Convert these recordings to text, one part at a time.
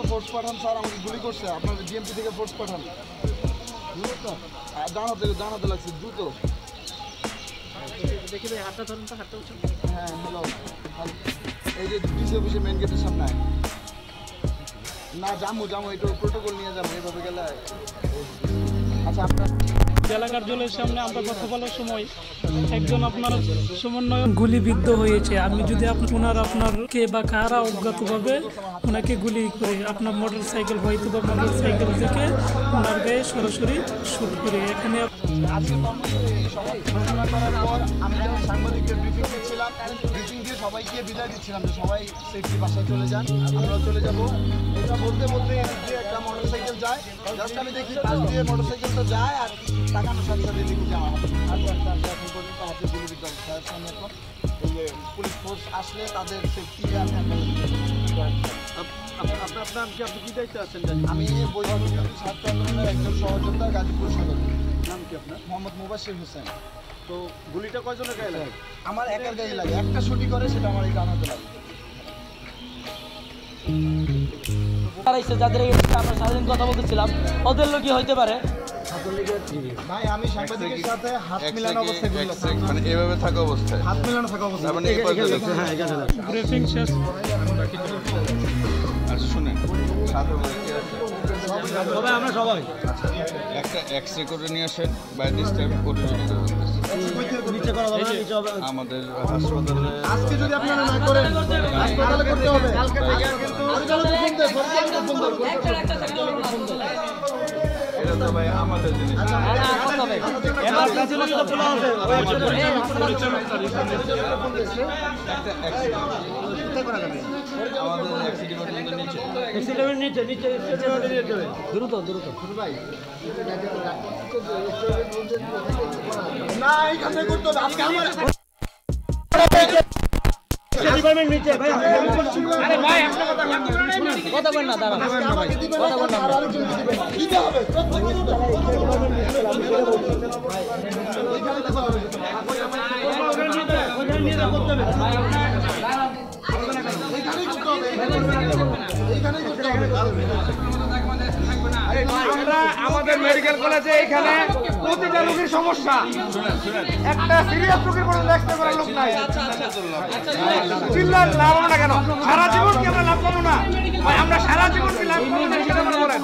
Force পাঠান sir, আমাকে গুলি করছে, আপনার জিএমপি থেকে ফোর্স পাঠান। জানাতে লাগছে দ্রুত। দেখি ভাই হাতটা ধরুন তো, হাতটা উঠুন। হ্যাঁ হ্যালো, এই যে ডিসি অফিসে মেন গেটের সামনে। না জামু একটু প্রোটোকল নিয়ে যাবো, এভাবে গেলে। আচ্ছা আপনার জেলা কার্যালয়ের সামনে আমরা কথা বলার সময় একজন আপনার সমন্বয় গুলিবিদ্ধ হয়েছে। আমি যদি আপনার কে বা কারা অজ্ঞাতভাবে ওনাকে গুলি করে আপনার মোটর সাইকেল হয়তো বা মোটর সাইকেল থেকে ওনার গায়ে সরাসরি শুট করে এখানে ঘোষণা করার পর আমি যখন সাংবাদিকদের ব্রিফিং দিচ্ছিলাম, ব্রিফিং দিয়ে সবাইকে বিদায় দিচ্ছিলাম যে সবাই সেফটি বাসায় চলে যান, আমরাও চলে যাব। এটা বলতে বলতে এদিক দিয়ে একটা মোটর সাইকেল যায়, জাস্ট আমি দেখি পাশ দিয়ে মোটর সাইকেলটা যায় আর তাকানোর সাথে সাথে দেখি যে আমার হাতে এখন পর্যন্ত হাতে গুলিবিদ্ধ অবস্থা আছে। আমি এখন এই যে পুলিশ ফোর্স আসলে তাদের সেফটি আমি আপনি কি দায়িত্বে আছেন? আমি বৈষম্য ছাত্র আন্দোলনের একজন সহযোদ্ধা, গাজীপুর সদর। নাম কি আপনার? মোহাম্মদ মুবাশির হোসেন। তো গুলিটা কয়জনের গায়ে লাগে? আমার একার গায়ে লাগে, একটা ছুটি করে সেটা আমার এই ডানাতে লাগে। যাদের আমরা সারাদিন কথা বলতেছিলাম, ওদের লোকই হইতে পারে। ভাই আমি সাংবাদিকের সাথে হাত মিলানো অবস্থায় মানে এভাবে থাকা অবস্থায়, হাত মিলানো থাকা অবস্থায় মানে এই পর্যন্ত। হ্যাঁ এখানে ব্রিফিং শেষ। আর শুনেন, সাথে কি আছে সবাই আমরা সবাই একটা এক্সরে করে নিয়ে আসেন, বাই দিস টাইম কোর্টে রেডি করে নিচে করা যাবে, নিচে হবে। আমাদের হাসপাতালে আজকে যদি আপনারা না করেন হাসপাতালে করতে হবে। কালকে থেকে কিন্তু পরিচালককে ফোন দেন, পরিচালককে ফোন দেন। এটা তো ভাই আমাদের জিনিস। না এইখানে করতে হবে। আজকে আমার কথা বল না, দাঁড়া কথা বল না। দিতে হবে। আমরা আমাদের মেডিকেল কলেজে এখানে প্রতিটা রোগীর সমস্যা, একটা সিরিয়াস রোগীর কোনো দেখতে করার লোক নাই। চিল্লার লাভ হবে না কেন? সারা জীবন কি আমরা লাভ পাবো না? আমরা সারা জীবন কি লাভ পাবো না সেটা মনে করেন?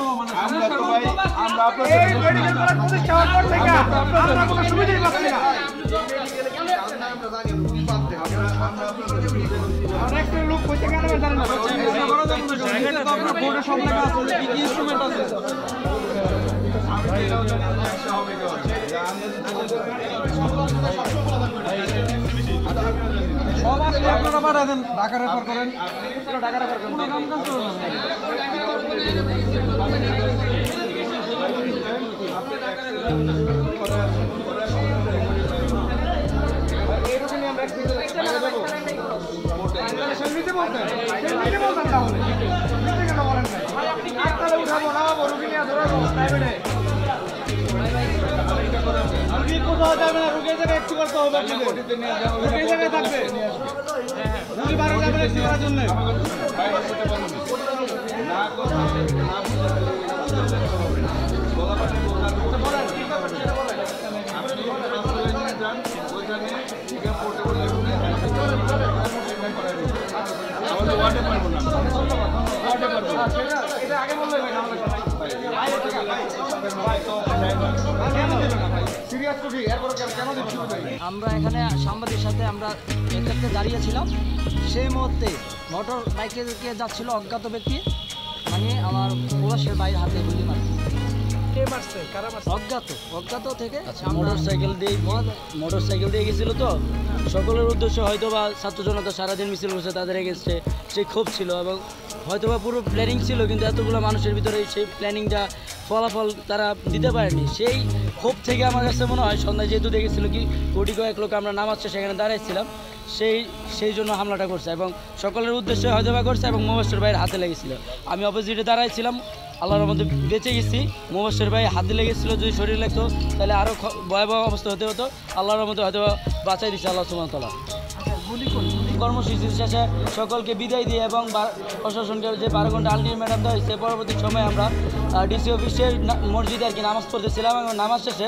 এই মেডিকেল কলেজ প্রতিষ্ঠা হওয়ার পর থেকে আমরা কোনো সুবিধাই পাচ্ছি না। আমরা একটা লোক কইতে কেন জানেন না? জায়গাটা তো আপনার বোর্ডের সব লেখা আছে, কি কি ইনস্ট্রুমেন্ট আছে। সব আসলে আপনারা পাঠা দেন, ঢাকা রেফার করেন, ঢাকা রেফার করেন, কোনো কাম কাজ করবেন না। নিতে বলতেন তাহলে নিতে কেন বলেন না? তাহলে উঠাবো নামাবো, রুগী নিয়ে ধরাবো প্রাইভেটে। রুগী কোথাও যাবে না, রুগীর জায়গায় একটু করতে হবে, রুগীর জায়গায় থাকবে, রুগী 12 যাবে একটু করার জন্য। আমরা এখানে সাংবাদিকের সাথে আমরা এক্ষেত্রে দাঁড়িয়েছিলাম, সেই মুহূর্তে মোটর বাইকে যাচ্ছিল অজ্ঞাত ব্যক্তি, মানে আমার প্রবাসের বাইরের হাতে গুলি মারছে। অজ্ঞাত থেকে মোটর সাইকেল দিয়ে গেছিল। তো সকলের উদ্দেশ্য হয়তো বা ছাত্র জনতা সারাদিন মিছিল করছে, তাদের এগেনস্টে সেই ক্ষোভ ছিল এবং হয়তো বা পুরো প্ল্যানিং ছিল, কিন্তু এতগুলো মানুষের ভিতরে সেই প্ল্যানিংটা ফলাফল তারা দিতে পারেনি। সেই ক্ষোভ থেকে আমার কাছে মনে হয় সন্ধ্যায় যেহেতু দেখেছিল কি কোটি কয়েক লোক আমরা নামাচ্ছে সেখানে দাঁড়াইছিলাম, সেই জন্য হামলাটা করছে এবং সকলের উদ্দেশ্যে হয়তো বা করছে এবং মোবাশ্বের ভাইয়ের হাতে লেগেছিল। আমি অপোজিটে দাঁড়াইছিলাম, আল্লাহর মধ্যে বেঁচে গেছি। মোবাশ্বের ভাই হাতে লেগেছিল, যদি শরীর লাগতো তাহলে আরও ভয়াবহ অবস্থা হতে হতো। আল্লাহর মধ্যে হয়তো বাঁচাই দিচ্ছে আল্লাহ সুবহানাহু ওয়া তাআলা। কর্মসূচি শেষে সকলকে বিদায় দিয়ে এবং প্রশাসনকে যে 12 ঘন্টা আলটিমেটাম দেওয়া হয়েছে, পরবর্তী সময়ে আমরা ডিসি অফিসের মসজিদে আর কি নামাজ পড়তেছিলাম এবং নামাজ শেষে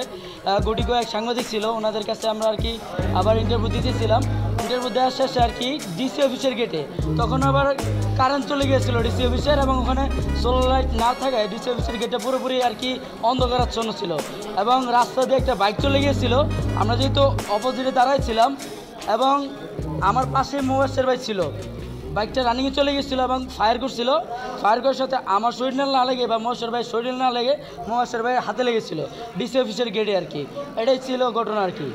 গুটি কয়েক সাংবাদিক ছিল, ওনাদের কাছে আমরা আর কি আবার ইন্টারভিউ দিতেছিলাম। ইন্টারভিউ দেওয়ার শেষে আর কি ডিসি অফিসের গেটে তখন আবার কারেন্ট চলে গিয়েছিল ডিসি অফিসের, এবং ওখানে সোলার লাইট না থাকায় ডিসি অফিসের গেটটা পুরোপুরি আর কি অন্ধকারাচ্ছন্ন ছিল এবং রাস্তা দিয়ে একটা বাইক চলে গিয়েছিল। আমরা যেহেতু অপোজিটে দাঁড়াইছিলাম এবং আমার পাশে মোবাসের ভাই ছিল, বাইকটা রানিংয়ে চলে গেছিলো এবং ফায়ার করছিল। ফায়ার করার সাথে আমার শরীর না লেগে বা মোবাসের ভাই শরীর না লেগে মোবাসের ভাইয়ের হাতে লেগেছিলো ডিসি অফিসের গেটে আর কি। এটাই ছিল ঘটনা আর কি।